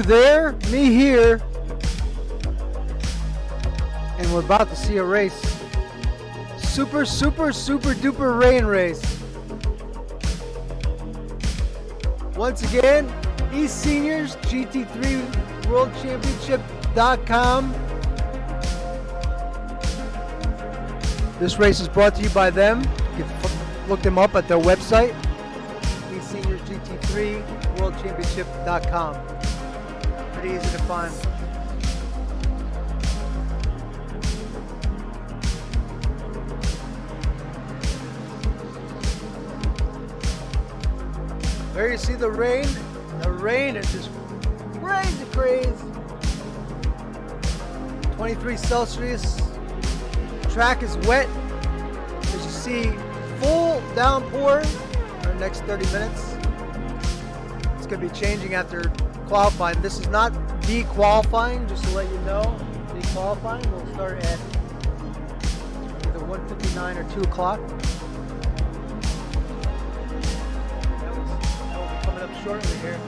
You there, me here, and we're about to see a race. Super duper rain race. Once again, eSeniors GT3 World Championship.com. This race is brought to you by them. You can look them up at their website, eSeniors GT3 World Championship.com. Pretty easy to find. There you see the rain. The rain is just crazy. 23 Celsius. Track is wet. As you see, full downpour for the next 30 minutes. It's going to be changing after qualifying. This is not de-qualifying, just to let you know. De-qualifying will start at either 1:59 or 2 o'clock. That will be coming up shortly here.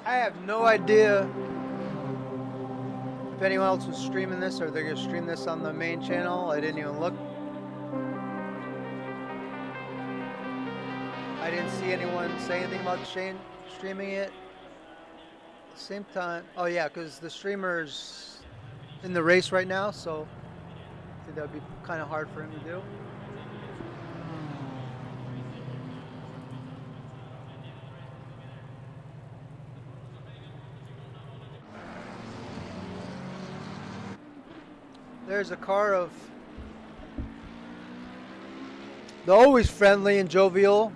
I have no idea if anyone else was streaming this or they're going to stream this on the main channel. I didn't even look. I didn't see anyone say anything about streaming it. At the same time, oh yeah, because the streamer's in the race right now, so I think that would be kind of hard for him to do. There's a car of the always friendly and jovial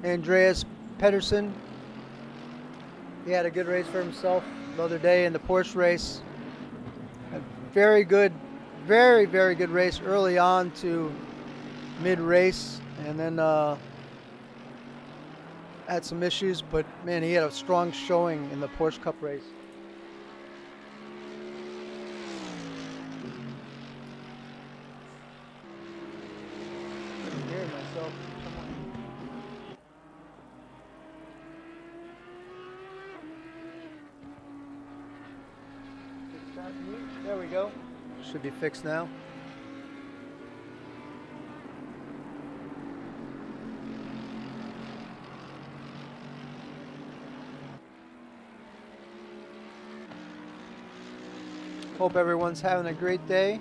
Andreas Pedersen. He had a good race for himself the other day in the Porsche race. A very good race early on to mid-race, and then had some issues, but man, he had a strong showing in the Porsche Cup race. There we go. Should be fixed now. Hope everyone's having a great day.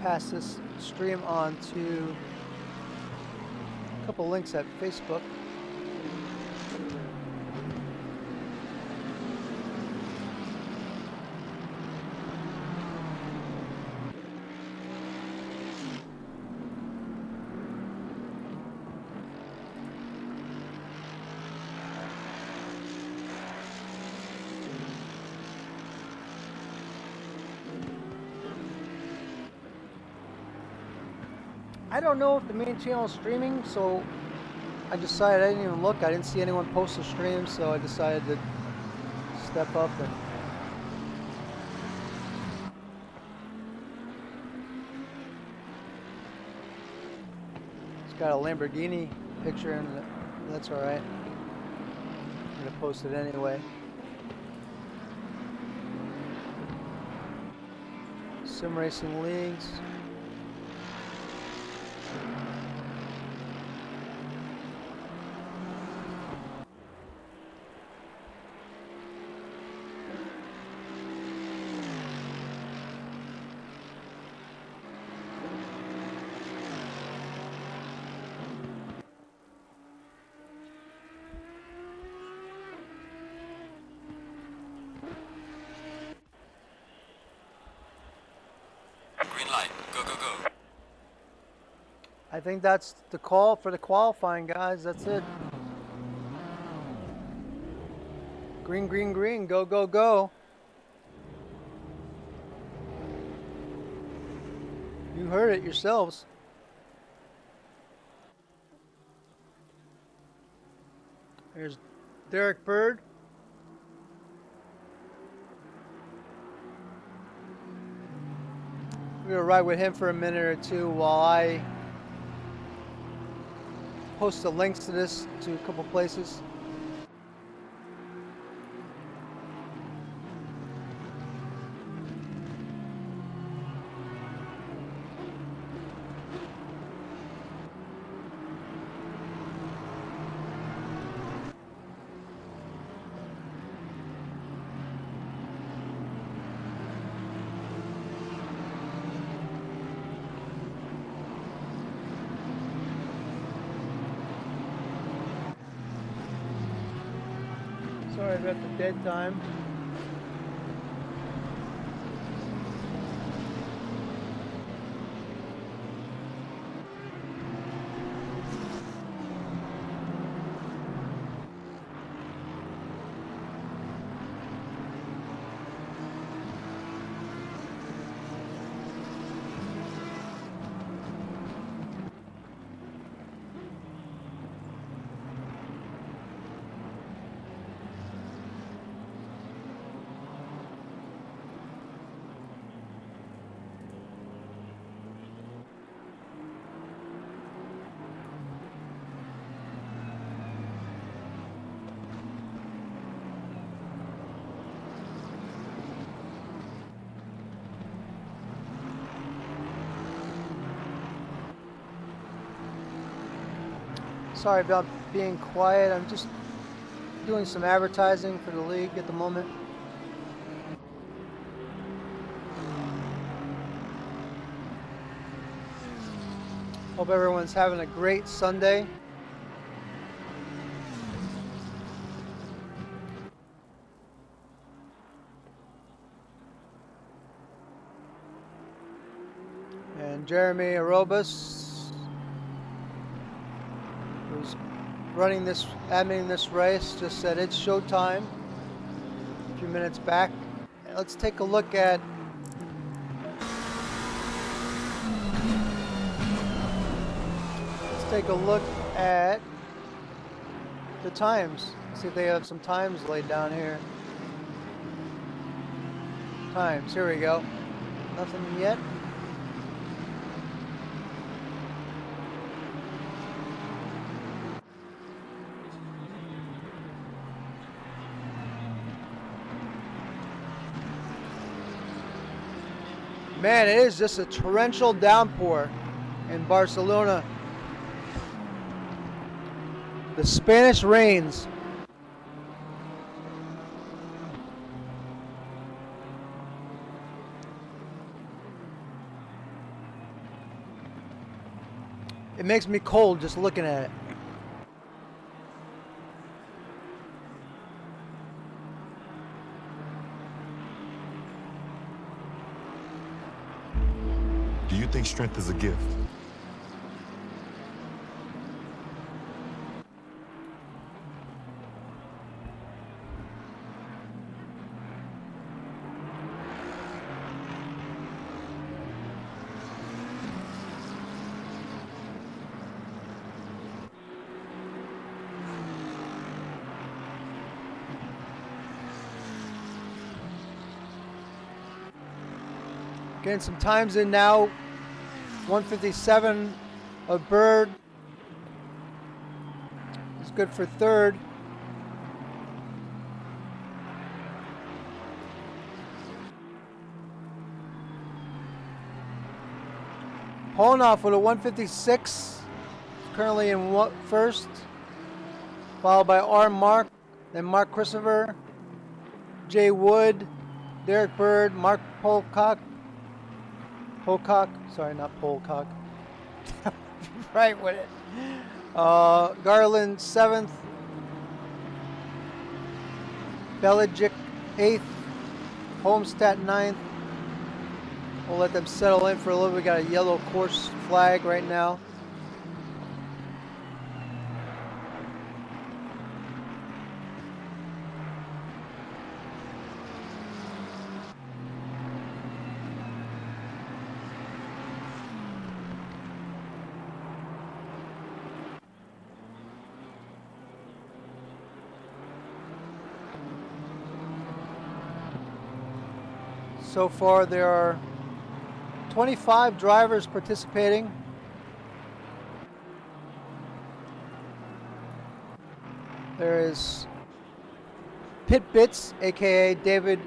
Pass this stream on to a couple links at Facebook. I don't know if the main channel is streaming, so I decided I didn't even look. I didn't see anyone post a stream, so I decided to step up and it's got a Lamborghini picture in it. That's all right. I'm gonna post it anyway. Sim Racing Leagues. I think that's the call for the qualifying, guys. That's it. Green, green, green. Go, go, go. You heard it yourselves. There's Derek Bird. We're gonna ride with him for a minute or two while I post the links to this to a couple places. Sorry about the dead time. Sorry about being quiet. I'm just doing some advertising for the league at the moment. Hope everyone's having a great Sunday. And Jeremy Arobas, who's admitting this race, just said it's showtime a few minutes back. Let's take a look at the times. See if they have some times laid down here. Times, here we go. Nothing yet. Man, it is just a torrential downpour in Barcelona. The Spanish rains. It makes me cold just looking at it. Do you think strength is a gift? Getting some times in now. 157 of Bird. It's good for third. Polnoff with a 156. Currently in first. Followed by R. Mark. Then Mark Christopher. Jay Wood. Derek Bird. Mark Polcock. Sorry, not Polcock. Right with it. Garland 7th. Belichick 8th. Homestead 9th. We'll let them settle in for a little bit. We got a yellow course flag right now. So far there are 25 drivers participating. There is Pit Bits, aka David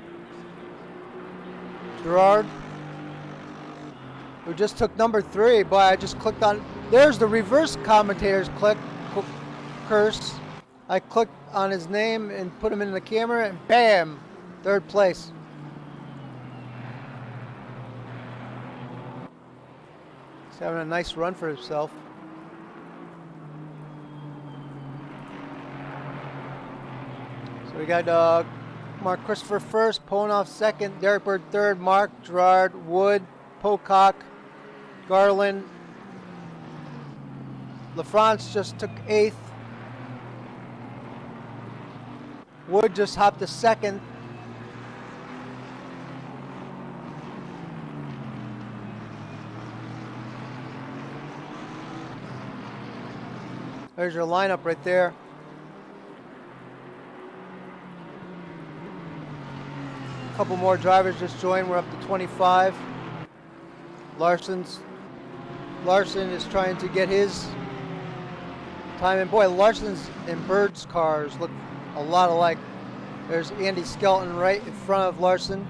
Gerard, who just took number 3. Boy, I just clicked on, there's the reverse commentator's curse. I clicked on his name and put him in the camera and bam, 3rd place. He's having a nice run for himself. So we got Mark Christopher 1st, Ponoff 2nd, Derek Bird 3rd, Mark, Gerard, Wood, Pocock, Garland. LaFrance just took 8th. Wood just hopped to 2nd. There's your lineup right there. A couple more drivers just joined. We're up to 25. Larson is trying to get his time. And boy, Larson's and Bird's cars look a lot alike. There's Andy Skelton right in front of Larson.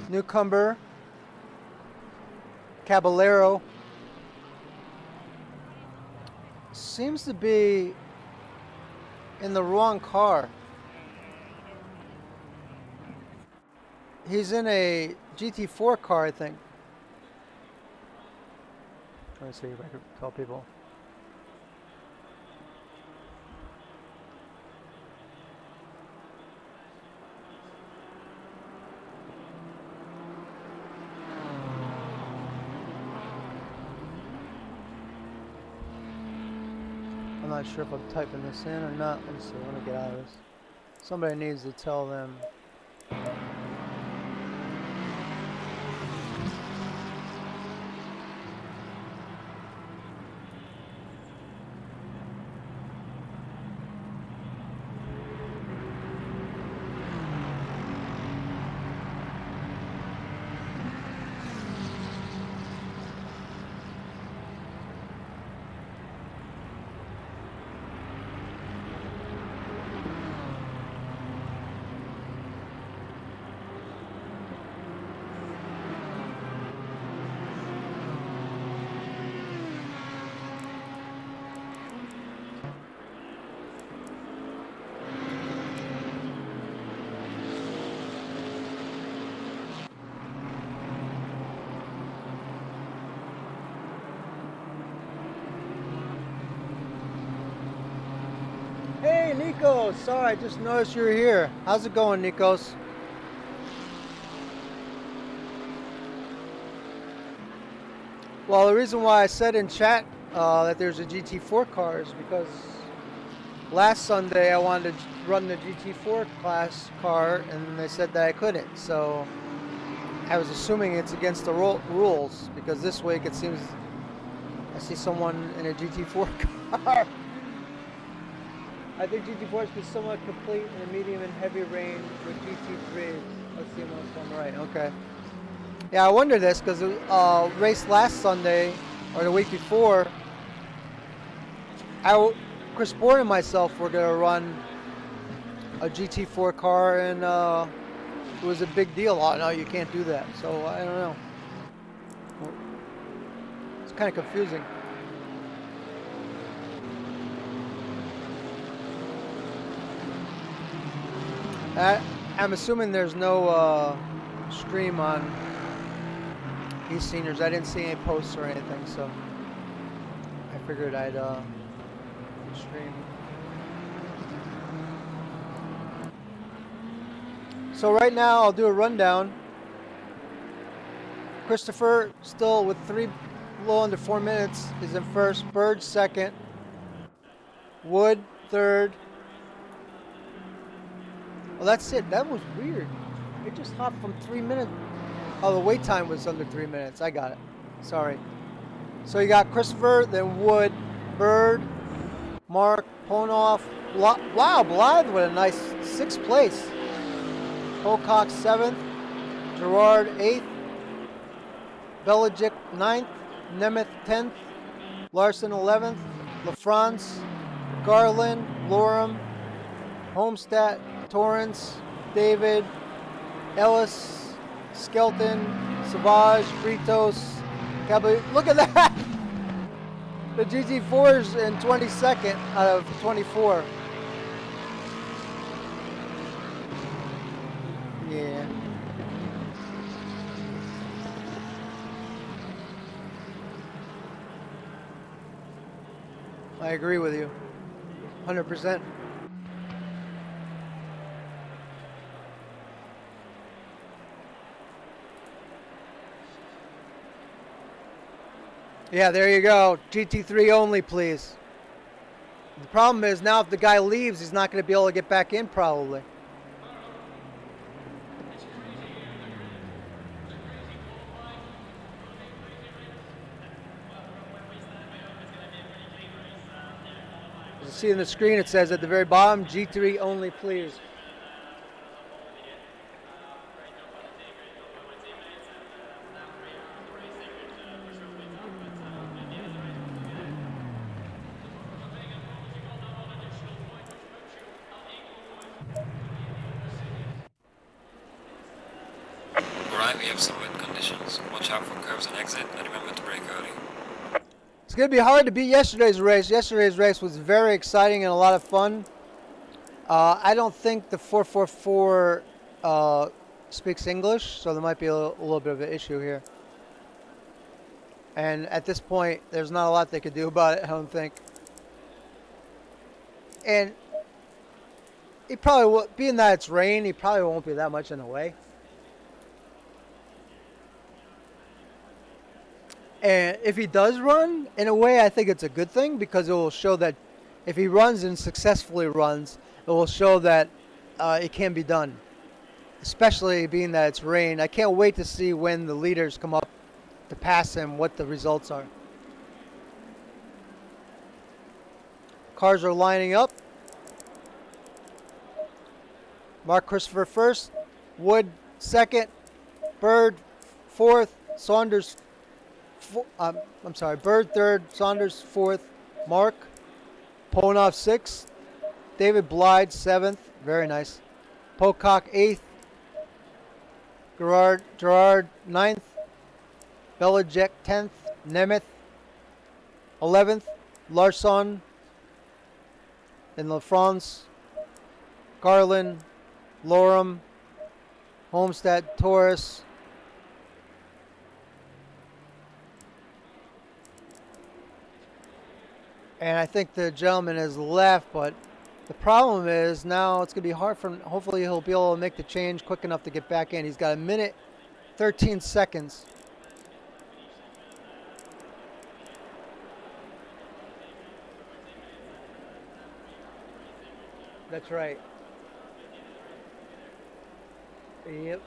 Newcomer Caballero seems to be in the wrong car. He's in a GT4 car, I think. Trying to see if I can tell people. I'm not sure if I'm typing this in or not. Let me see. Let me get out of this. Somebody needs to tell them. Hey, Nikos. Sorry, I just noticed you were here. How's it going, Nikos? Well, the reason why I said in chat that there's a GT4 car is because last Sunday I wanted to run the GT4 class car and they said that I couldn't. So I was assuming it's against the rules because this week it seems I see someone in a GT4 car. I think GT4 is somewhat complete in a medium and heavy range with GT3. Let's see if I'm right. Okay. Yeah, I wonder this because the race last Sunday or the week before, Chris Bourne and myself were going to run a GT4 car, and it was a big deal. Oh, no, you can't do that. So I don't know. It's kind of confusing. I'm assuming there's no stream on eSeniors. I didn't see any posts or anything, so I figured I'd stream. So right now I'll do a rundown. Christopher, still with a little under 4 minutes, is in first. Bird second. Wood third. Well, that's it. That was weird. It just hopped from 3 minutes. Oh, the wait time was under 3 minutes. I got it. Sorry. So you got Christopher, then Wood, Bird, Mark Ponoff. Wow, Blythe with a nice 6th place. Pocock 7th. Gerard 8th. Belichick 9th. Nemeth 10th. Larson 11th. LaFrance. Garland. Lorem. Homestead. Torrance. David. Ellis. Skelton. Savage. Britos. Look at that! The GT4's in 22nd out of 24. Yeah. I agree with you. 100%. Yeah, there you go. GT3 only, please. The problem is now if the guy leaves, he's not going to be able to get back in probably. As you see on the screen, it says at the very bottom, GT3 only, please. We have some wet conditions. Watch out for curves and exit, and remember to brake early. It's going to be hard to beat yesterday's race. Yesterday's race was very exciting and a lot of fun. I don't think the 444 speaks English, so there might be a little bit of an issue here. And at this point, there's not a lot they could do about it, I don't think. And he probably will, being that it's rain, he probably won't be that much in the way. And if he does run, in a way, I think it's a good thing because it will show that if he runs and successfully runs, it will show that it can be done. Especially being that it's rain. I can't wait to see when the leaders come up to pass him, what the results are. Cars are lining up. Mark Christopher first, Wood second, Bird fourth, Saunders Bird third, Saunders fourth, Mark, Ponoff sixth, David Blythe seventh, very nice, Pocock eighth, Gerard ninth, Belichick 10th, Nemeth 11th, Larson and LaFrance, Garland, Lorem, Homestead, Taurus, and I think the gentleman has left, but the problem is now it's going to be hard for him. Hopefully he'll be able to make the change quick enough to get back in. He's got 1 minute, 13 seconds. That's right. Yep.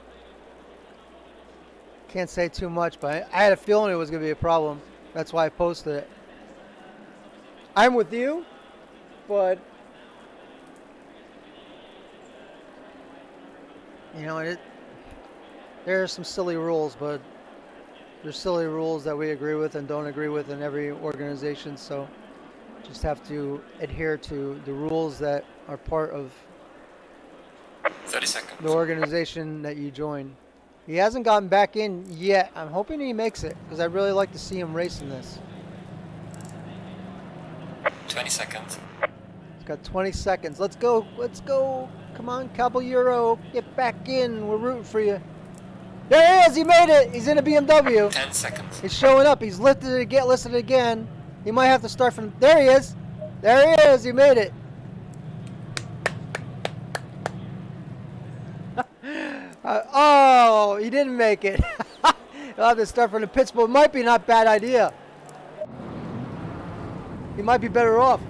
Can't say too much, but I had a feeling it was going to be a problem. That's why I posted it. I'm with you, but you know, there are some silly rules, but there's silly rules that we agree with and don't agree with in every organization, so just have to adhere to the rules that are part of 30 seconds. the organization that you join. He hasn't gotten back in yet. I'm hoping he makes it because I'd really like to see him racing this. 20 seconds. He's got 20 seconds. Let's go. Let's go. Come on, Caballero. Get back in. We're rooting for you. There he is. He made it. He's in a BMW. 10 seconds. He's showing up. He's lifted it again. Listed it again. He might have to start from. There he is. There he is. He made it. Oh, he didn't make it. He'll have to start from the pits, but it might be not a bad idea. He might be better off.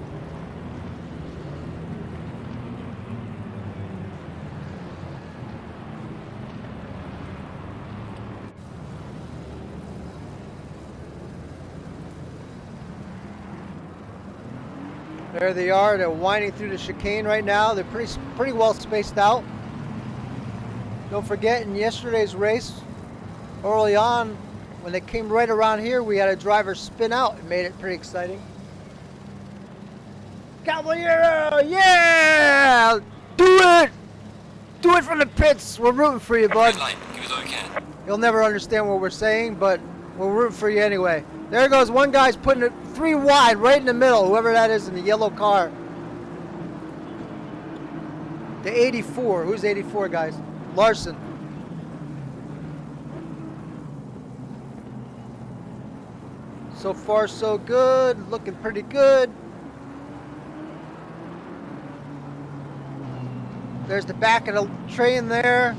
There they are. They're winding through the chicane right now. They're pretty well spaced out. Don't forget, in yesterday's race, early on, when they came right around here, we had a driver spin out. It made it pretty exciting. Caballero, yeah! Do it! Do it from the pits. We're rooting for you, bud. Red line. Give it all you can. You'll never understand what we're saying, but we're rooting for you anyway. There goes one guy's putting it 3 wide right in the middle, whoever that is in the yellow car. The 84. Who's 84, guys? Larson. So far, so good. Looking pretty good. There's the back of the train there.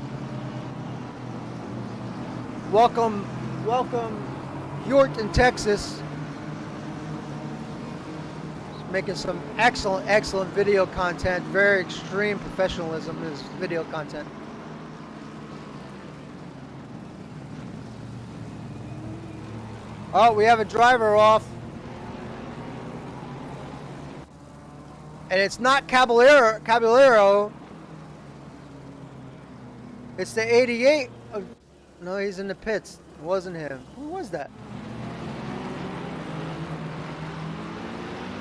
Welcome, Yorkton, Texas. Making some excellent video content. Very extreme professionalism in this video content. Oh, we have a driver off. And it's not Caballero. It's the 88. No, he's in the pits. It wasn't him. Who was that?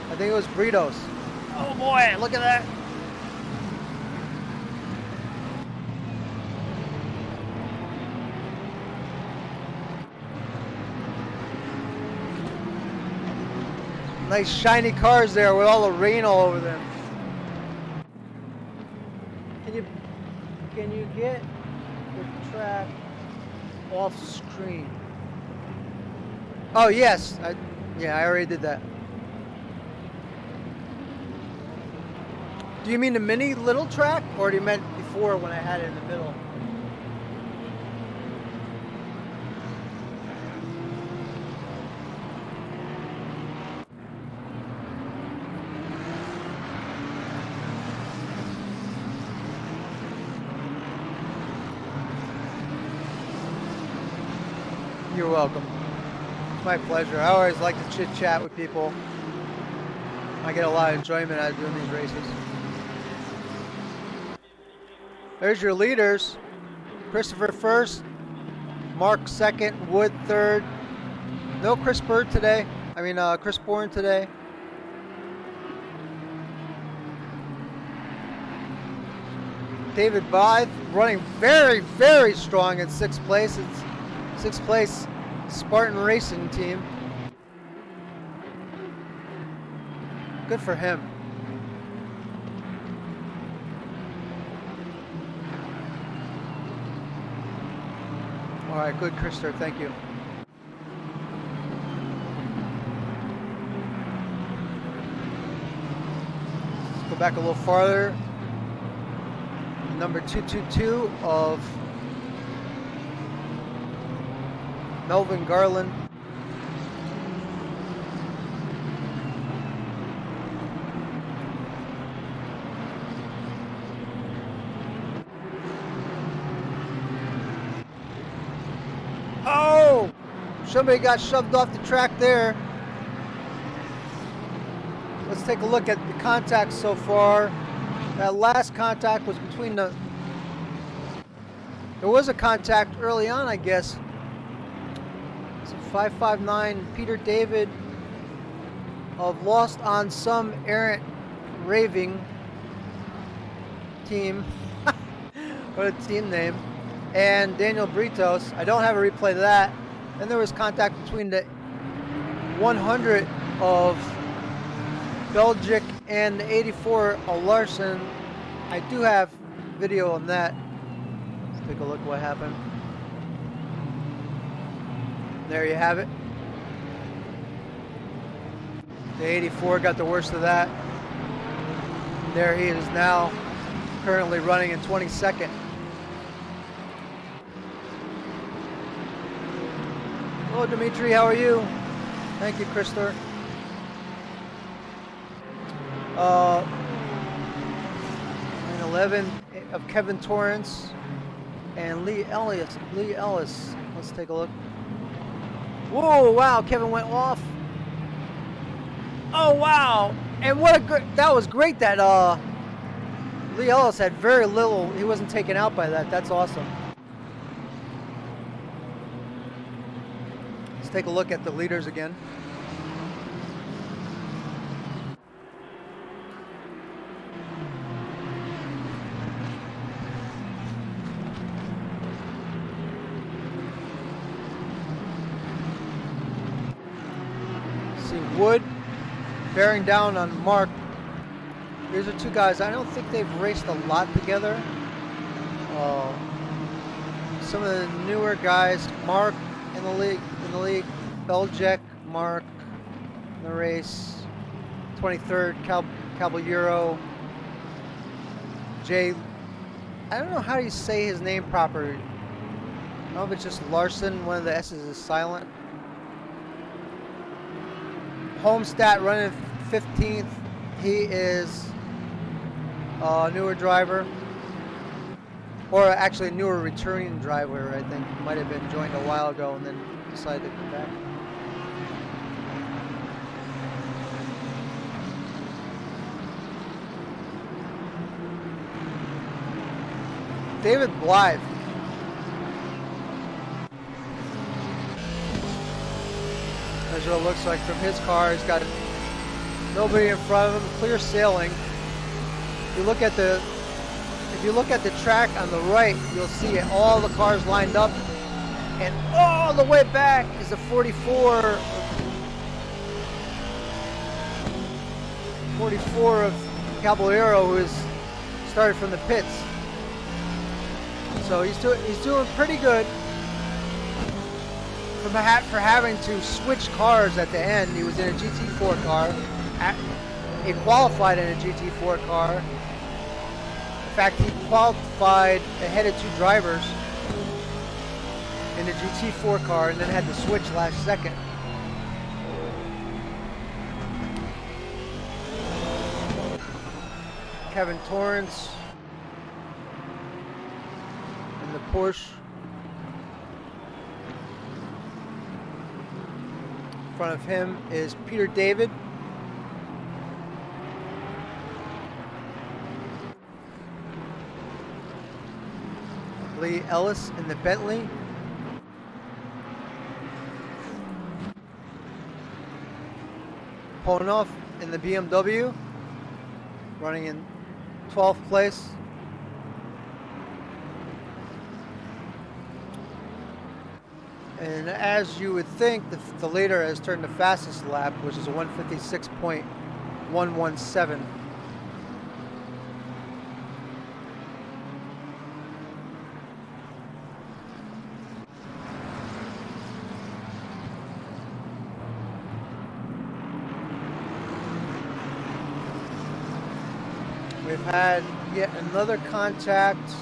I think it was Britos. Oh boy, look at that. Nice shiny cars there with all the rain all over them. Can you get the track off screen? Oh yes, I already did that. Do you mean the mini little track, or do you meant before when I had it in the middle? You're welcome. It's my pleasure. I always like to chit chat with people. I get a lot of enjoyment out of doing these races. There's your leaders. Christopher first, Mark second, Wood third. No Chris Bird today. Chris Bourne today. David Vythe running very strong in 6th place. It's 6th place Spartan Racing team. Good for him. All right, good, Krister. Thank you. Let's go back a little farther. Number 222 of Melvin Garland. Oh! Somebody got shoved off the track there. Let's take a look at the contacts so far. That last contact was between the... There was a contact early on, I guess. So 559 Peter David of Lost on Some Errant Raving team. What a team name. And Daniel Britos. I don't have a replay of that. Then there was contact between the 100 of Belgic and the 84 of Larson. I do have video on that. Let's take a look at what happened. There you have it. The 84 got the worst of that. There he is now, currently running in 22nd. Hello, Dimitri. How are you? Thank you, Krister. 911 of Kevin Torrance and Lee Ellis. Let's take a look. Whoa, wow, Kevin went off. Oh wow! And what a good, that was great that Lee Ellis had very little, he wasn't taken out by that. That's awesome. Let's take a look at the leaders again. See Wood bearing down on Mark. These are two guys, I don't think they've raced a lot together. Some of the newer guys, Mark in the league, Belgic, Mark in the race, 23rd, Caballero, Jay, I don't know how you say his name proper. I don't know if it's just Larson, one of the S's is silent. Homestat running 15th, he is a newer driver, or actually a newer returning driver. I think might have been joined a while ago and then decided to come back. David Blythe. That's what it looks like from his car. He's got nobody in front of him, clear sailing. If you look at the track on the right, you'll see all the cars lined up, and all the way back is a 44 of Caballero, who has started from the pits. So he's doing pretty good for having to switch cars at the end. He was in a GT4 car. He qualified in a GT4 car. In fact, he qualified ahead of two drivers in a GT4 car and then had to switch last second. Kevin Torrance in the Porsche. In front of him is Peter David. Lee Ellis in the Bentley. Ponoff in the BMW, running in 12th place. And as you would think, the leader has turned the fastest lap, which is a 156.117. We've had yet another contact.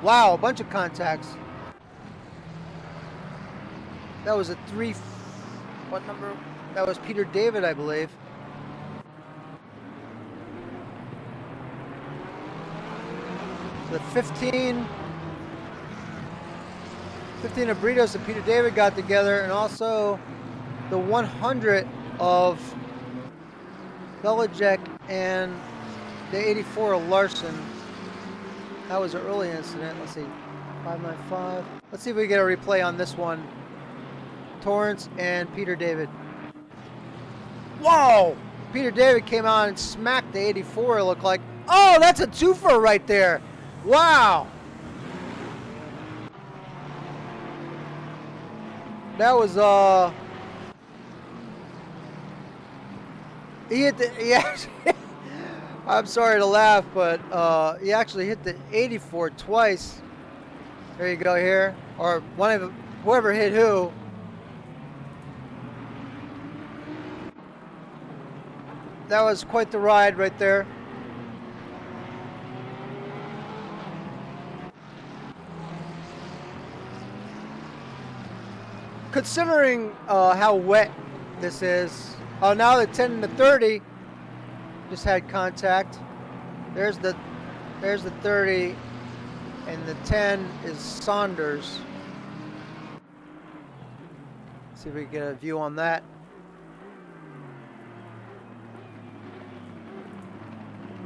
Wow, a bunch of contacts. That was a what number? That was Peter David, I believe. The 15 of Britos and Peter David got together, and also the 100 of Belichick and the 84 of Larson. That was an early incident. Let's see, 595. Let's see if we get a replay on this one. Torrance and Peter David. Whoa! Peter David came out and smacked the 84, it looked like. Oh, that's a twofer right there. Wow. That was, he hit the, I'm sorry to laugh, but he actually hit the 84 twice. There you go here. Or one of whoever hit who. That was quite the ride right there. Considering how wet this is, now the 10 and the 30 just had contact. There's the 30, and the 10 is Saunders. Let's see if we can get a view on that.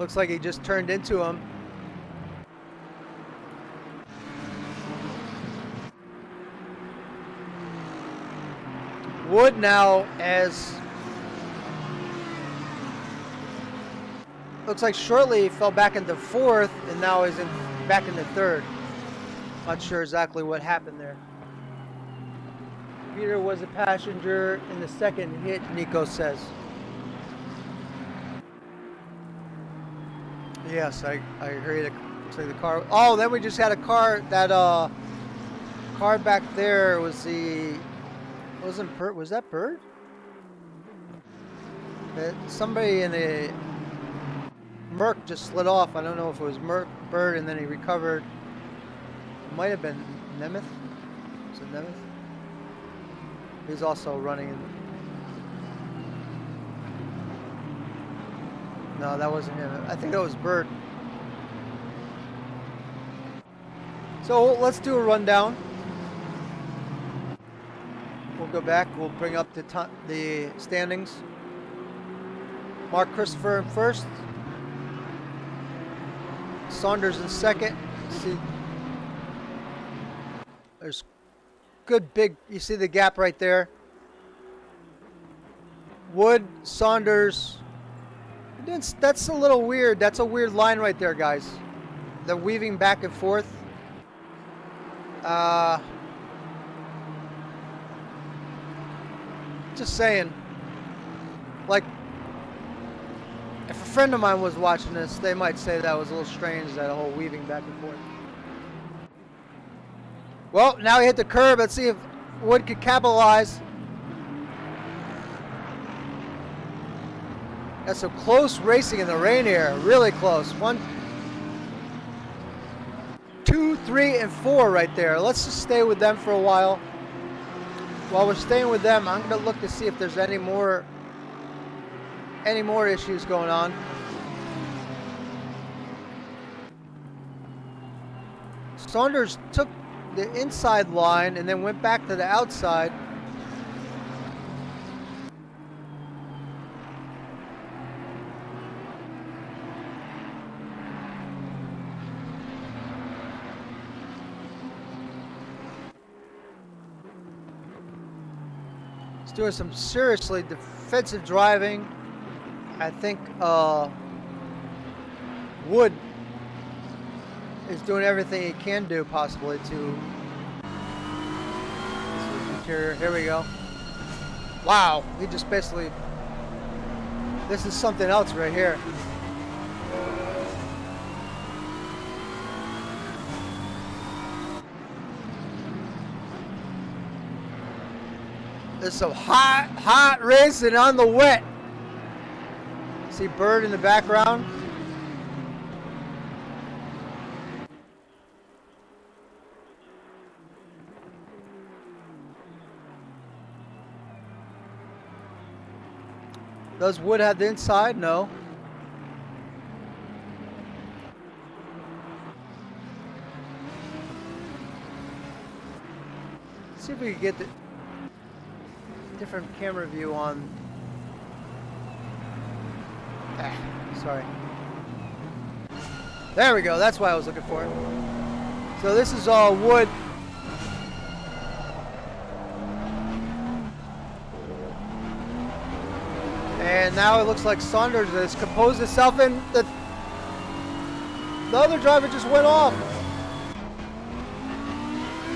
Looks like he just turned into him. Wood now as looks like shortly he fell back into fourth and now is back into third. Not sure exactly what happened there. Peter was a passenger in the second hit, Nico says. Yes, I agree. Say the car. Oh, then we just had a car. That car back there was the. Wasn't Bert? Was that Bert? Somebody in a Merc just slid off. I don't know if it was Bert, and then he recovered. It might have been Nemeth. Was it Nemeth? He's also running in. No, that wasn't him. I think that was Bert. So let's do a rundown. We'll go back. We'll bring up the standings. Mark Christopher in first. Saunders in second. See, there's good big. You see the gap right there. Wood, Saunders. That's a little weird. That's a weird line right there, guys. The weaving back and forth. Just saying. Like, if a friend of mine was watching this, they might say that was a little strange, that whole weaving back and forth. Well, now he hit the curb. Let's see if Wood could capitalize. That's some close racing in the rain here. Really close. 1, 2, 3, and 4 right there. Let's just stay with them for a while. While we're staying with them, I'm going to look to see if there's any more issues going on. Saunders took the inside line and then went back to the outside. He's doing some seriously defensive driving. I think Wood is doing everything he can do possibly to. Here we go. Wow, he just basically. This is something else right here. There's some hot racing on the wet. See Bird in the background. Does Wood have the inside? No. Let's see if we can get the different camera view on. Sorry. There we go. That's what I was looking for. So this is all Wood. And now it looks like Saunders has composed itself, and the other driver just went off.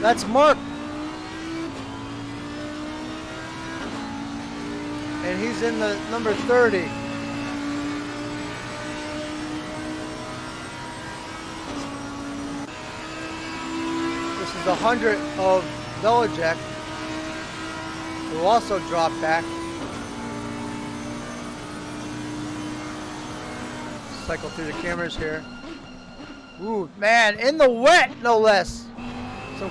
That's Mark. And he's in the number 30. This is 100 of Belichick, who also dropped back. Cycle through the cameras here. Ooh, man, in the wet, no less. Some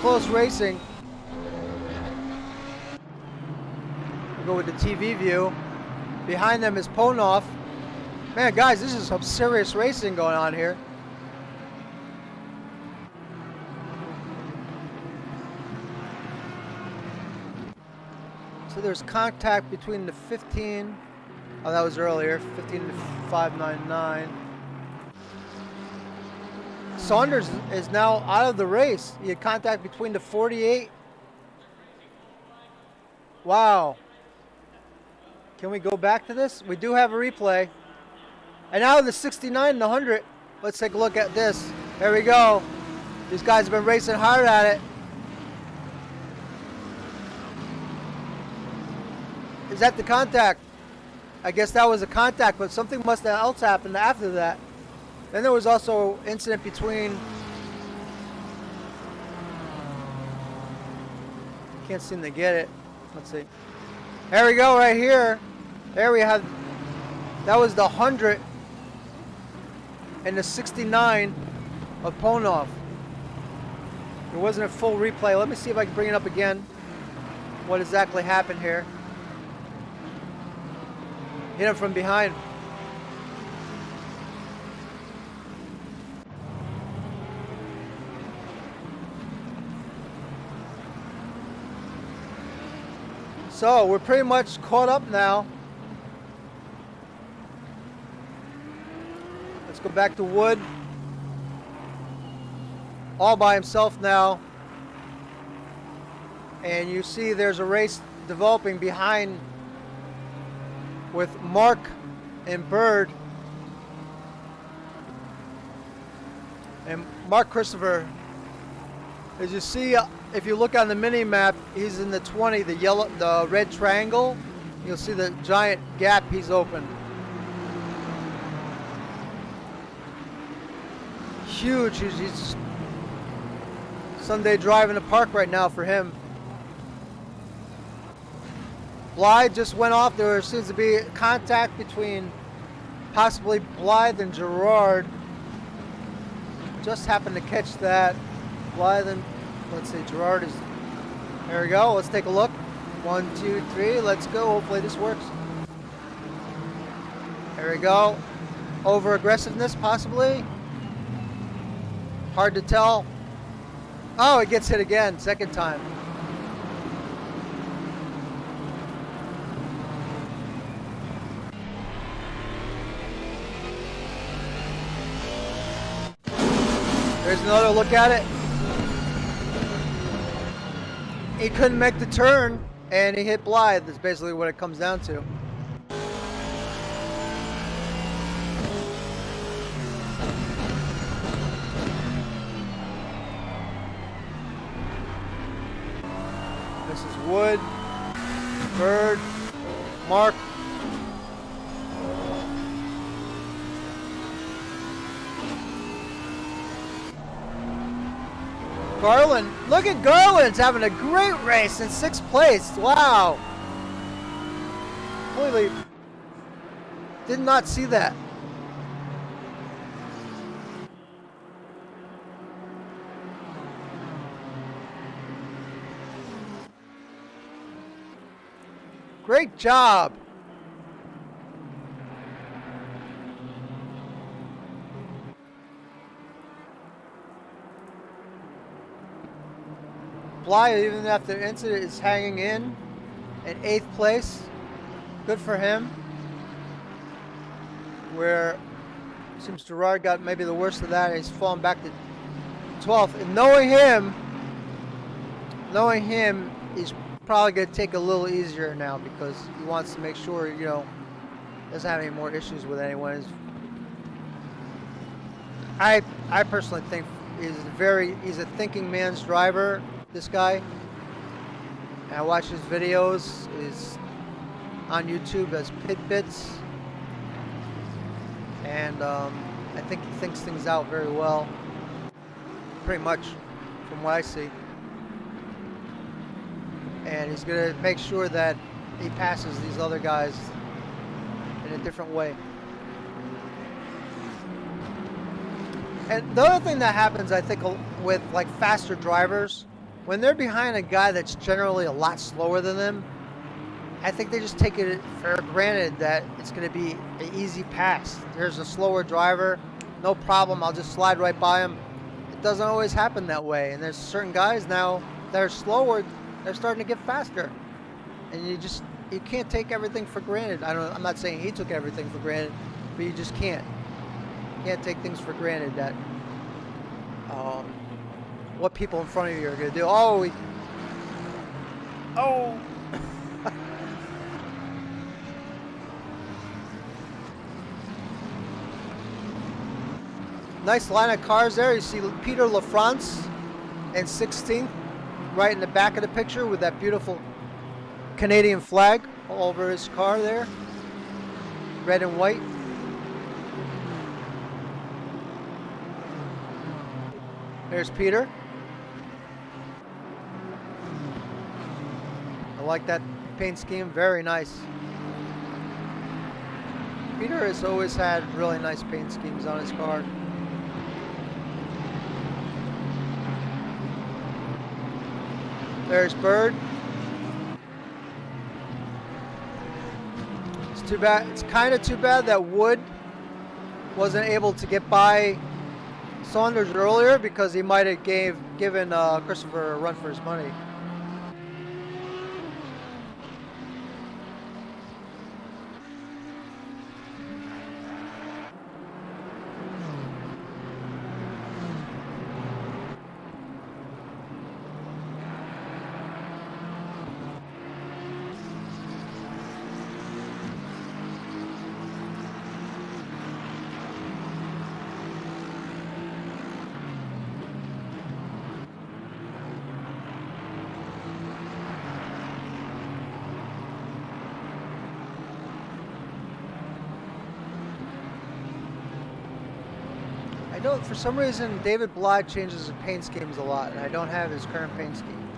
close racing. We'll go with the TV view. Behind them is Ponoff. Man, guys, this is some serious racing going on here. So there's contact between the 15. Oh, that was earlier. 15 to 599. Saunders is now out of the race. He had contact between the 48. Wow. Can we go back to this? We do have a replay. And now the 69 and the 100. Let's take a look at this. There we go. These guys have been racing hard at it. Is that the contact? I guess that was a contact, but something must have else happened after that. Then there was also incident between. Can't seem to get it. Let's see. There we go, right here. There we have. That was the 100 and the 69 of Ponov. It wasn't a full replay. Let me see if I can bring it up again. What exactly happened here? Hit him from behind. So we're pretty much caught up now. Let's go back to Wood. All by himself now. And you see there's a race developing behind with Mark and Bird. And Mark Christopher, as you see, if you look on the mini map, he's in the 20, the red triangle. You'll see the giant gap he's opened. Huge. He's Sunday drive in the park right now for him. Blythe just went off. There seems to be contact between possibly Blythe and Gerard. Just happened to catch that. Blythe and, let's see, Gerard is, there we go. Let's take a look. 1, 2, 3, let's go. Hopefully this works. There we go. Over aggressiveness possibly. Hard to tell. Oh, it gets hit again, second time. There's another look at it. He couldn't make the turn, and he hit Blythe. That's basically what it comes down to. This is Wood, Bird, Mark. Garland, look at Garland's having a great race in 6th place. Wow. Completely did not see that. Great job. Blythe, even after the incident, is hanging in 8th place. Good for him. Where seems Gerard got maybe the worst of that, and he's fallen back to 12th. And knowing him, he's probably going to take a little easier now because he wants to make sure, you know, doesn't have any more issues with anyone. I personally think he's a thinking man's driver. This guy, and I watch his videos. He's on YouTube as Pit Bits, and I think he thinks things out very well, pretty much from what I see, and he's gonna make sure that he passes these other guys in a different way. And the other thing that happens, I think, with like faster drivers, when they're behind a guy that's generally a lot slower than them, I think they just take it for granted that it's going to be an easy pass. There's a slower driver, no problem, I'll just slide right by him. It doesn't always happen that way, and there's certain guys now that are slower, they're starting to get faster. And you just you can't take everything for granted. I'm not saying he took everything for granted, but you just can't. You can't take things for granted that what people in front of you are going to do. Oh. Nice line of cars there. You see Peter LaFrance in 16th, right in the back of the picture with that beautiful Canadian flag all over his car there. Red and white. There's Peter. I like that paint scheme, very nice. Peter has always had really nice paint schemes on his car. There's Bird. It's too bad. It's kind of too bad that Wood wasn't able to get by Saunders earlier, because he might have given Christopher a run for his money. I know for some reason David Bly changes his paint schemes a lot, and I don't have his current paint scheme.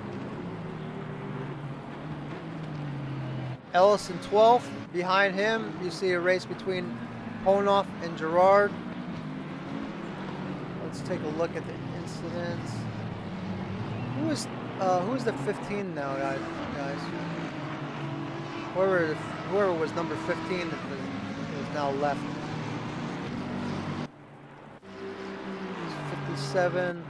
Ellis in 12th. Behind him, you see a race between Honoff and Gerard. Let's take a look at the incidents. Who is the 15 now, guys? Whoever was number 15 is now left. 57.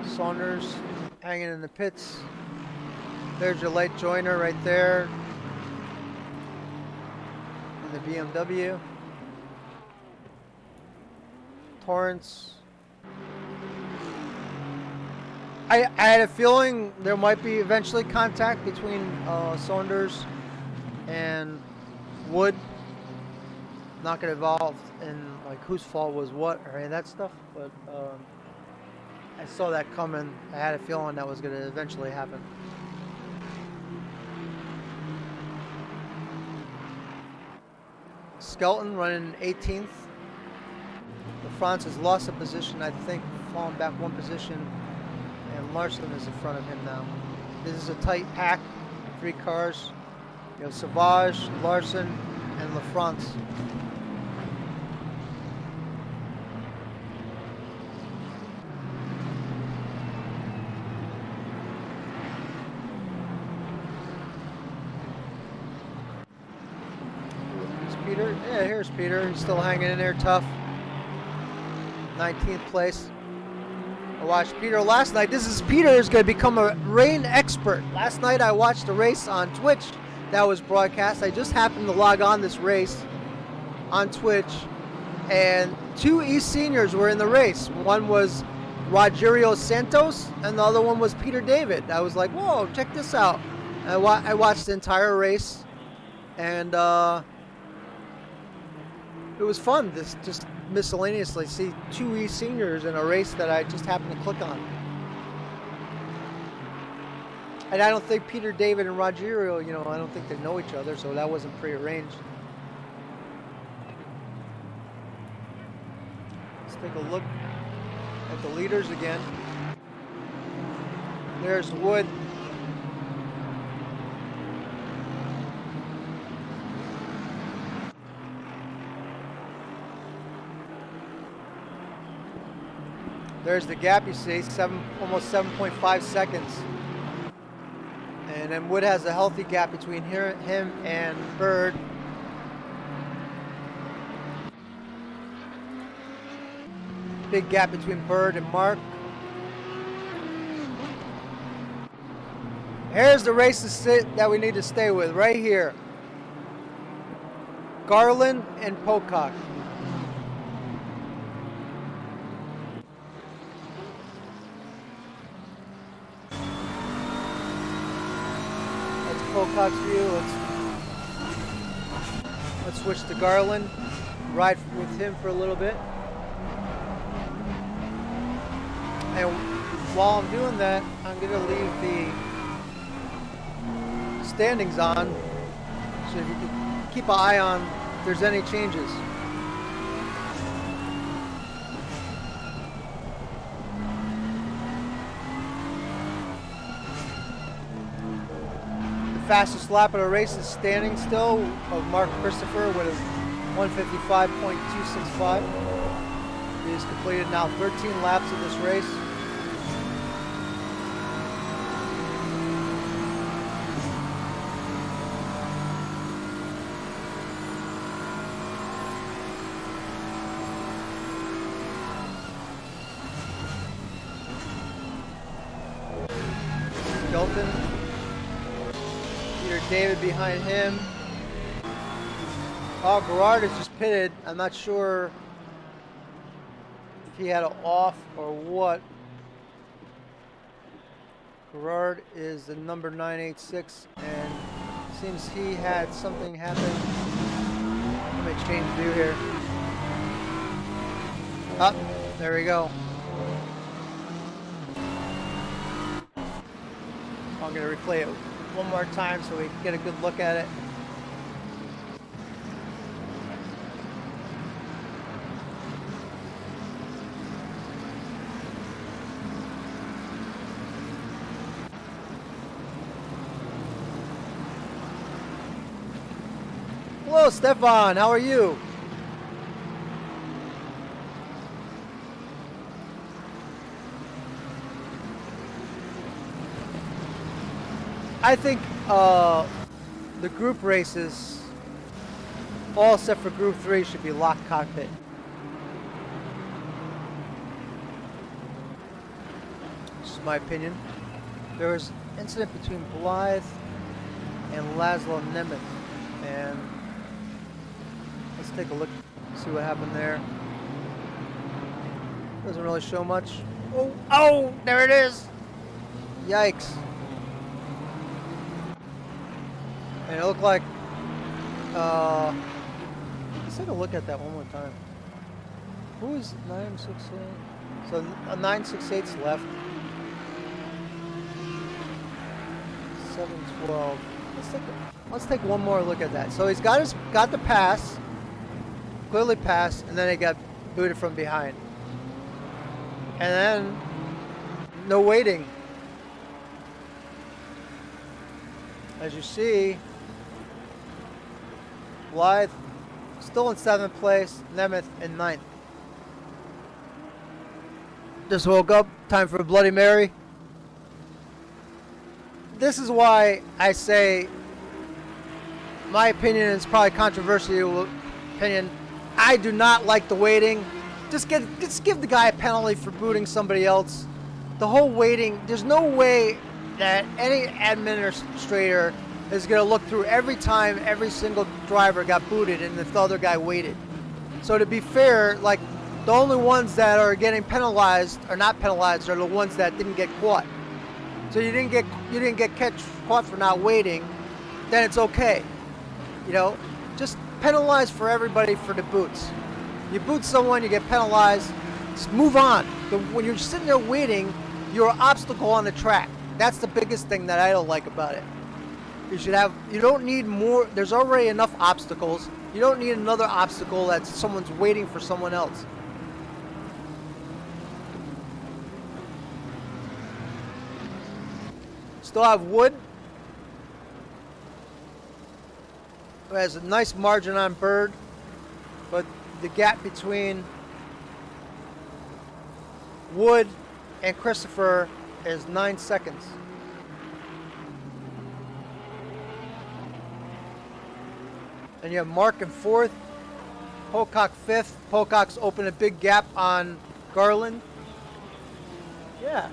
Saunders hanging in the pits. There's your late joiner right there in the BMW. Torrance. I had a feeling there might be eventually contact between Saunders and Wood. Not going to involve in like whose fault was what or any of that stuff, but I saw that coming. I had a feeling that was going to eventually happen. Skelton running 18th. LaFrance has lost a position, I think, falling back one position. And Larson is in front of him now. This is a tight pack, 3 cars. You know, Savage, Larson, and LaFrance. Here's Peter. Yeah, here's Peter. He's still hanging in there tough. 19th place. I watched Peter last night. Peter is going to become a rain expert. Last night I watched a race on Twitch that was broadcast. I just happened to log on this race on Twitch, and 2 eSeniors were in the race. One was Rogerio Santos, and the other one was Peter David. I was like, whoa, check this out. I watched the entire race, and it was fun. Just miscellaneously see 2 eSeniors in a race that I just happened to click on. And I don't think Peter David and Rogerio, you know, I don't think they know each other, so that wasn't prearranged. Let's take a look at the leaders again. There's Wood. There's the gap, you see, almost 7.5 seconds. And then Wood has a healthy gap between him and Bird. Big gap between Bird and Mark. Here's the races that we need to stay with right here. Garland and Pocock. That's Pocock's view. Let's switch to Garland. Ride with him for a little bit. And while I'm doing that, I'm going to leave the standings on, so if you can keep an eye on if there's any changes. The fastest lap of the race is standing still of Mark Christopher with a 155.265. He has completed now 13 laps of this race. Skelton. Peter David behind him. Oh, Gerard is just pitted. I'm not sure if he had it off or what. Gerard is the number 986, and seems he had something happen. Let me change view here. Up, there we go. I'm going to replay it one more time so we can get a good look at it. Hello, Stefan. How are you? I think the group races, all except for Group 3, should be locked cockpit. This is my opinion. There was an incident between Blythe and Laszlo Nemeth, and let's take a look, see what happened there. Doesn't really show much. Oh, there it is. Yikes. And it looked like, let's take a look at that one more time. Who is 968? So a 968's left. 712. Let's take one more look at that. So he's got the pass, clearly passed, and then he got booted from behind. And then no waiting. As you see, Blythe still in 7th place, Nemeth in 9th. Just woke up, time for a Bloody Mary. This is why I say, my opinion is probably controversial opinion. I do not like the waiting. Just give the guy a penalty for booting somebody else. The whole waiting, there's no way that any administrator is going to look through every time every single driver got booted and if the other guy waited. So to be fair, like, the only ones that are getting penalized or not penalized are the ones that didn't get caught. So you didn't get caught for not waiting, then it's okay. You know, just penalize for everybody for the boots. You boot someone, you get penalized, just move on. When you're sitting there waiting, you're an obstacle on the track. That's the biggest thing that I don't like about it. You don't need more, there's already enough obstacles. You don't need another obstacle that someone's waiting for someone else. Still have Wood, who has a nice margin on Bird, but the gap between Wood and Christopher is 9 seconds. And you have Mark in 4th, Pocock 5th. Pocock's opened a big gap on Garland. Yeah.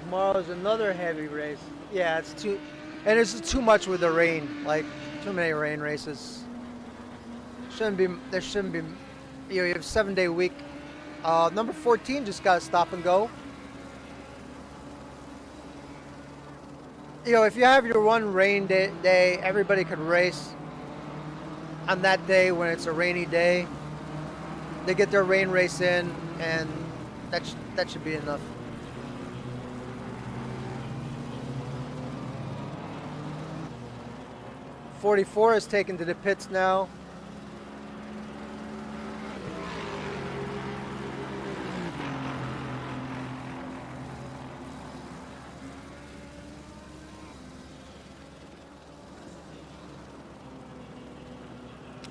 Tomorrow's another heavy race. Yeah, it's too, and it's too much with the rain. Like too many rain races. Shouldn't be. There shouldn't be. You know, you have 7-day week. Number 14 just got to stop and go. You know, if you have your one rain day, everybody could race on that day when it's a rainy day. They get their rain race in, and that should be enough. '44 is taken to the pits now.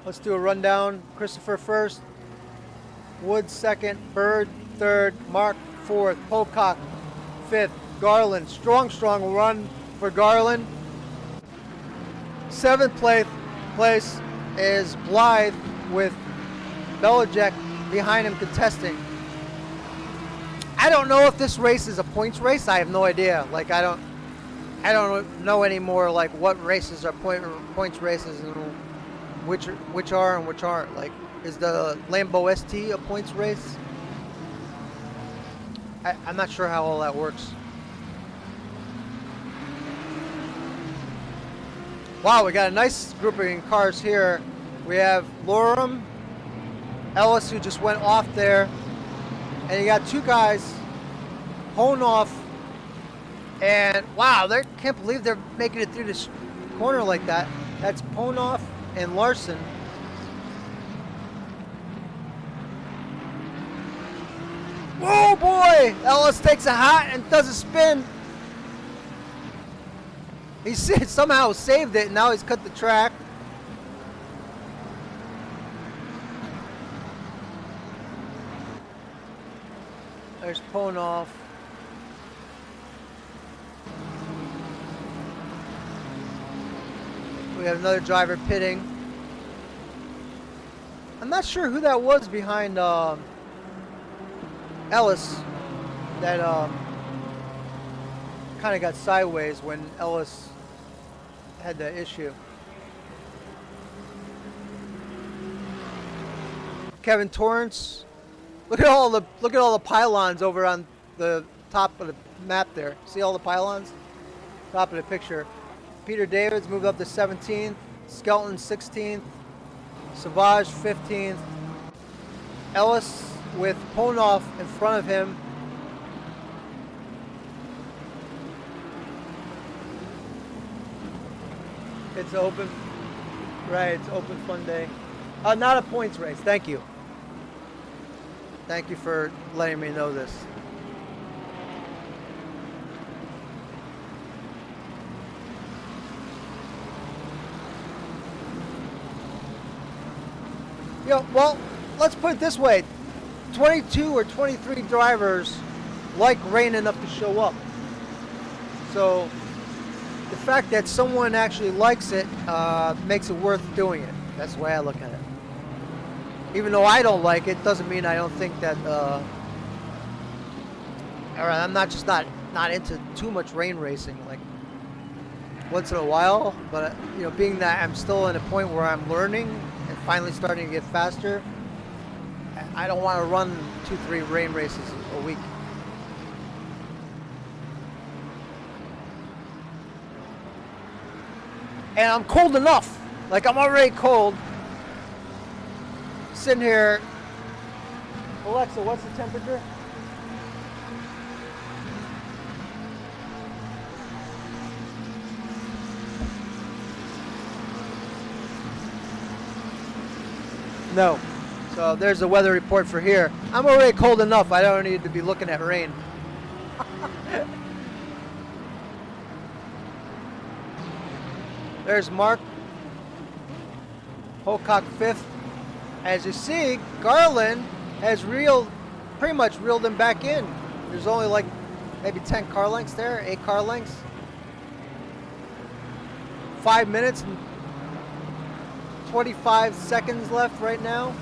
Let's do a rundown. Christopher first, Woods second, Bird third, Mark fourth, Pocock fifth, Garland. Strong run for Garland. Seventh place is Blythe with Belichick behind him contesting. I don't know if this race is a points race. I have no idea. Like I don't know anymore. Like what races are points races and which are and which aren't. Like, is the Lambo ST a points race? I'm not sure how all that works. Wow, we got a nice grouping of cars here. We have Lorem, Ellis, who just went off there, and you got two guys, Honoff, and wow, they can't believe they're making it through this corner like that. That's Ponoff and Larson. Oh boy! Ellis takes a hat and does a spin. He somehow saved it, and now he's cut the track. There's Ponoff. We have another driver pitting. I'm not sure who that was behind Ellis that kind of got sideways when Ellis had the issue. Kevin Torrance. Look at all the pylons over on the top of the map there. See all the pylons? Top of the picture. Peter Davids moved up to 17th. Skelton 16th. Savage 15th. Ellis with Ponoff in front of him. It's open. Right, it's open fun day. Not a points race. Thank you. Thank you for letting me know this. Yeah, well, let's put it this way. 22 or 23 drivers like rain enough to show up. So the fact that someone actually likes it makes it worth doing it. That's the way I look at it. Even though I don't like it, doesn't mean I don't think that. All right, I'm not into too much rain racing, like once in a while. But you know, being that I'm still in a point where I'm learning and finally starting to get faster, I don't want to run 2-3 rain races a week. And I'm cold enough. Like, I'm already cold. Sitting here. Alexa, what's the temperature? No. So there's the weather report for here. I'm already cold enough. I don't need to be looking at rain. There's Mark. Pocock 5th. As you see, Garland has pretty much reeled him back in. There's only like maybe 10 car lengths there, 8 car lengths. 5 minutes and 25 seconds left right now.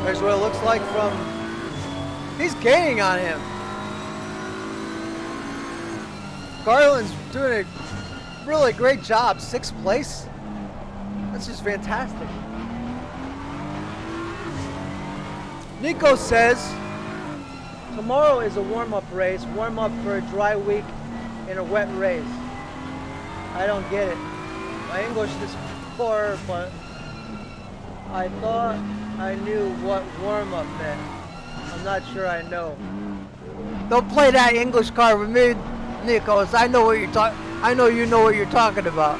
There's what it looks like from... He's gaining on him. Garland's doing a really great job. 6th place. That's just fantastic. Nico says, tomorrow is a warm-up race. Warm-up for a dry week in a wet race. I don't get it. My English is poor, but I thought I knew what warm-up meant. I'm not sure I know. Don't play that English card with me, Nikos. I know what you're talking. I know you know what you're talking about.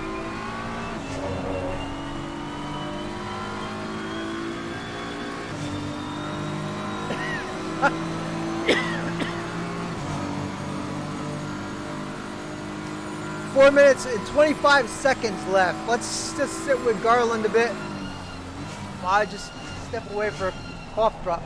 Four minutes and 25 seconds left. Let's just sit with Garland a bit. I just step away for a cough drop.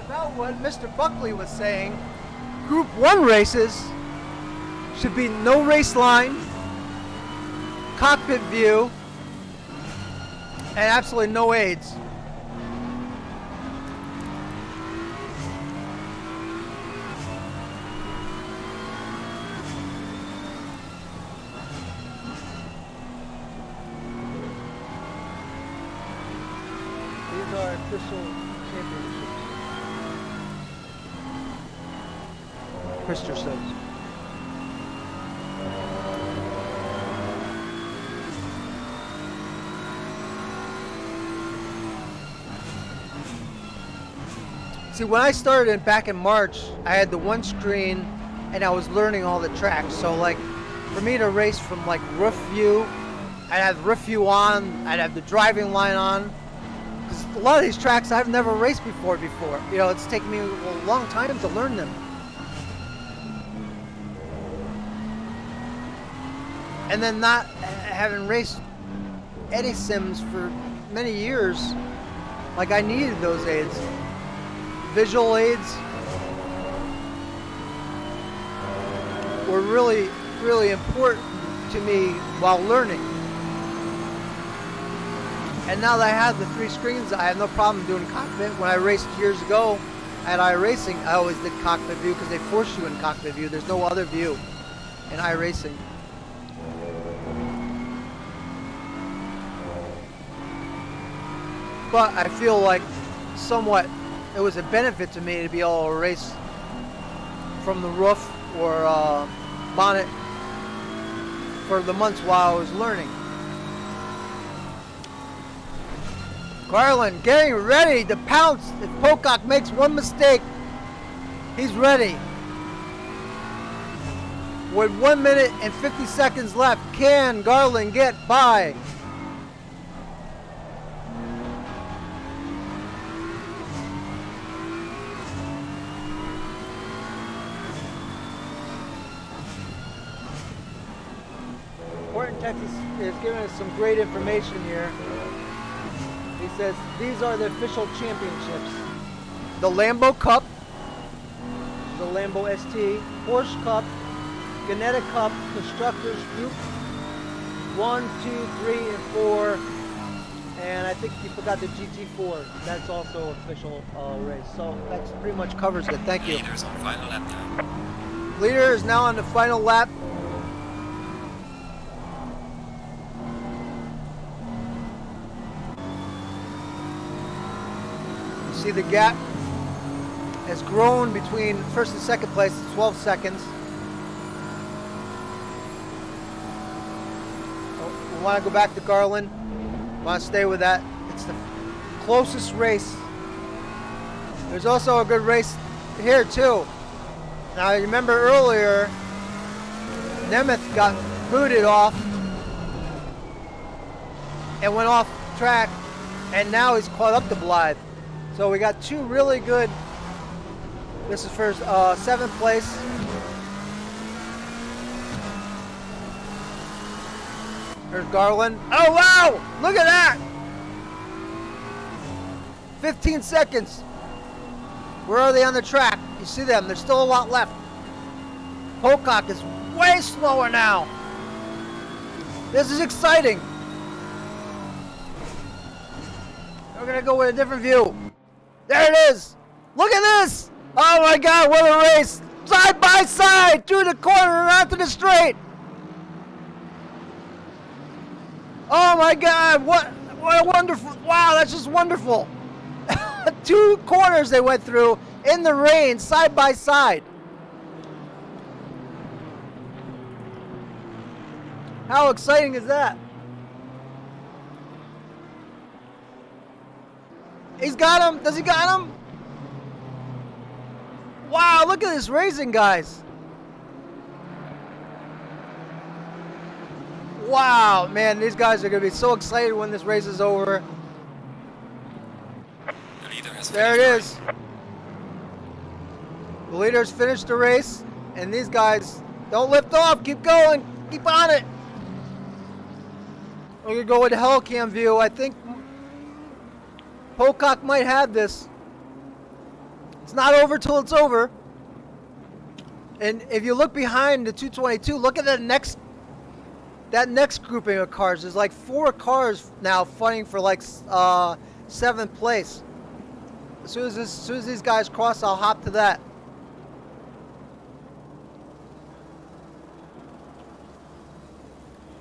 About what Mr. Buckley was saying, Group 1 races should be no race line, cockpit view, and absolutely no aids. These are official championships. Krister says. See, when I started back in March, I had the one screen and I was learning all the tracks. So like for me to race from like roof view, I'd have roof view on, I'd have the driving line on. Because a lot of these tracks I've never raced before. You know, it's taken me a long time to learn them. And then not having raced any sims for many years, like I needed those aids. Visual aids were really, really important to me while learning. And now that I have the 3 screens, I have no problem doing cockpit. When I raced years ago at iRacing, I always did cockpit view because they force you in cockpit view. There's no other view in iRacing. But I feel like somewhat it was a benefit to me to be able to race from the roof or bonnet for the months while I was learning. Garland getting ready to pounce if Pocock makes one mistake. He's ready. With 1 minute and 50 seconds left, can Garland get by? Texas is giving us some great information here. He says these are the official championships: the Lambo Cup, the Lambo ST, Porsche Cup, Ganetta Cup, Constructors Group 1, 2, 3, and 4, and I think you forgot the GT4. That's also official race. So that pretty much covers it. Thank you. Leader's on final lap now. Leader is now on the final lap. See, the gap has grown between first and second place to 12 seconds. We want to go back to Garland. We want to stay with that. It's the closest race. There's also a good race here too. Now, you remember earlier, Nemeth got booted off and went off track, and now he's caught up to Blythe. So we got 2 really good. This is for 7th place. There's Garland. Oh, wow! Look at that! 15 seconds. Where are they on the track? You see them. There's still a lot left. Pocock is way slower now. This is exciting. We're going to go with a different view. There it is. Look at this. Oh, my God. What a race. Side by side. Through the corner and onto the straight. Oh, my God. What a wonderful. Wow, that's just wonderful. 2 corners they went through in the rain, side by side. How exciting is that? He's got him. Does he got him? Wow, look at this racing, guys. Wow, man, these guys are going to be so excited when this race is over. The leader has There it finished is. The leaders finished the race, and these guys don't lift off. Keep going. Keep on it. We're going to go with the Hellcam view. I think Pocock might have this. It's not over till it's over. And if you look behind the 222, look at that next grouping of cars. There's like 4 cars now fighting for like 7th place. As soon as these guys cross, I'll hop to that.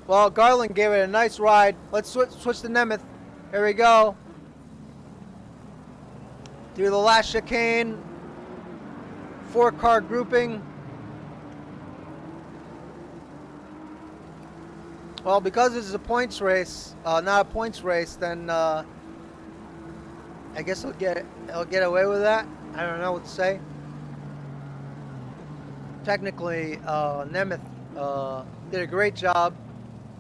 Well, Garland gave it a nice ride. Let's switch to Nemeth. Here we go. Through the last chicane. 4-car grouping. Well, because this is a points race, not a points race, then I guess he'll get away with that. I don't know what to say. Technically, Nemeth did a great job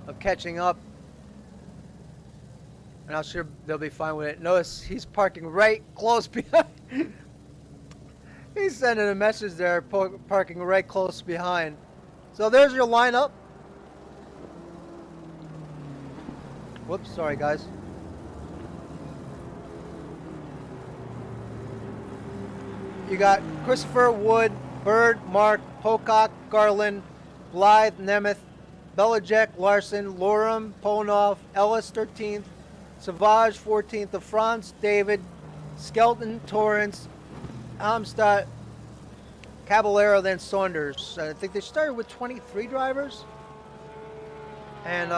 of catching up, and I'm sure they'll be fine with it. Notice he's parking right close behind. He's sending a message there, parking right close behind. So there's your lineup. Whoops, sorry guys. You got Christopher, Wood, Bird, Mark, Pocock, Garland, Blythe, Nemeth, Belichick, Larson, Lorum, Ponov, Ellis 13th, Savage 14th, of France, David, Skelton, Torrance, Amstadt, Caballero, then Saunders. I think they started with 23 drivers. And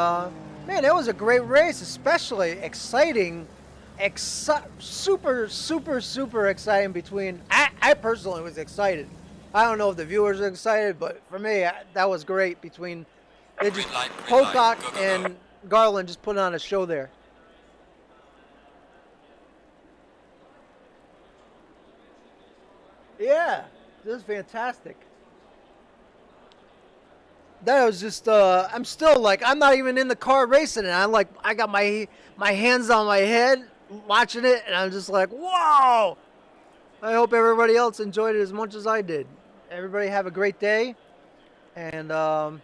man, it was a great race, especially exciting, super exciting between, I personally was excited. I don't know if the viewers are excited, but for me, that was great between Pocock and Garland just putting on a show there. Yeah, this is fantastic. That was just, I'm still like, I'm not even in the car racing it. I'm like, I got my hands on my head watching it, and I'm just like, whoa! I hope everybody else enjoyed it as much as I did. Everybody have a great day, and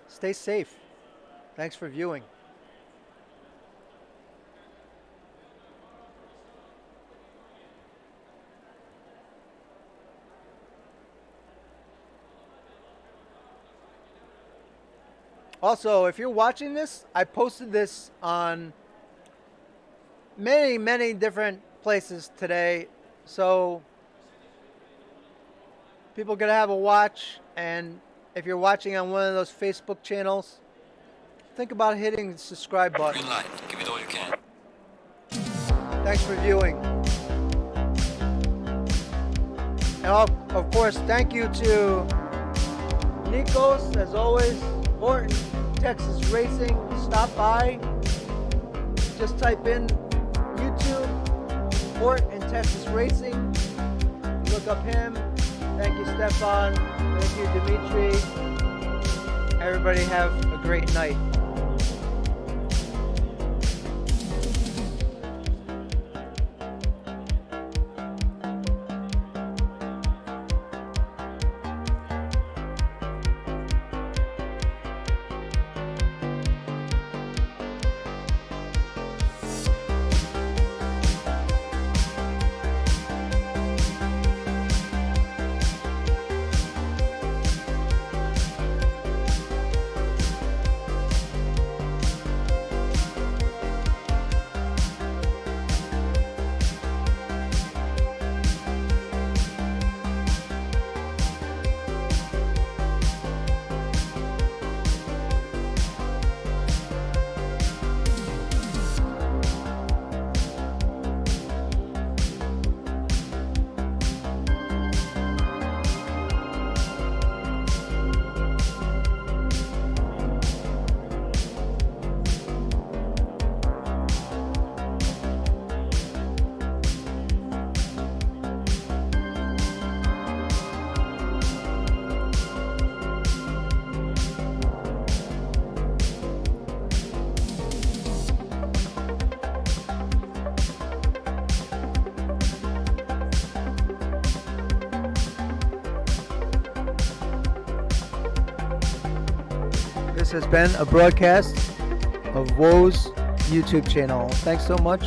stay safe. Thanks for viewing. Also, if you're watching this, I posted this on many different places today. So people gonna have a watch, and if you're watching on one of those Facebook channels, think about hitting the subscribe button. Green light. Give it all you can. Thanks for viewing. And of course, thank you to Nikos, as always. Horton, Texas Racing, stop by. Just type in YouTube, Horton and Texas Racing. Look up him. Thank you, Stefan. Thank you, Dimitri. Everybody have a great night. has been a broadcast of Woe's YouTube channel. Thanks so much.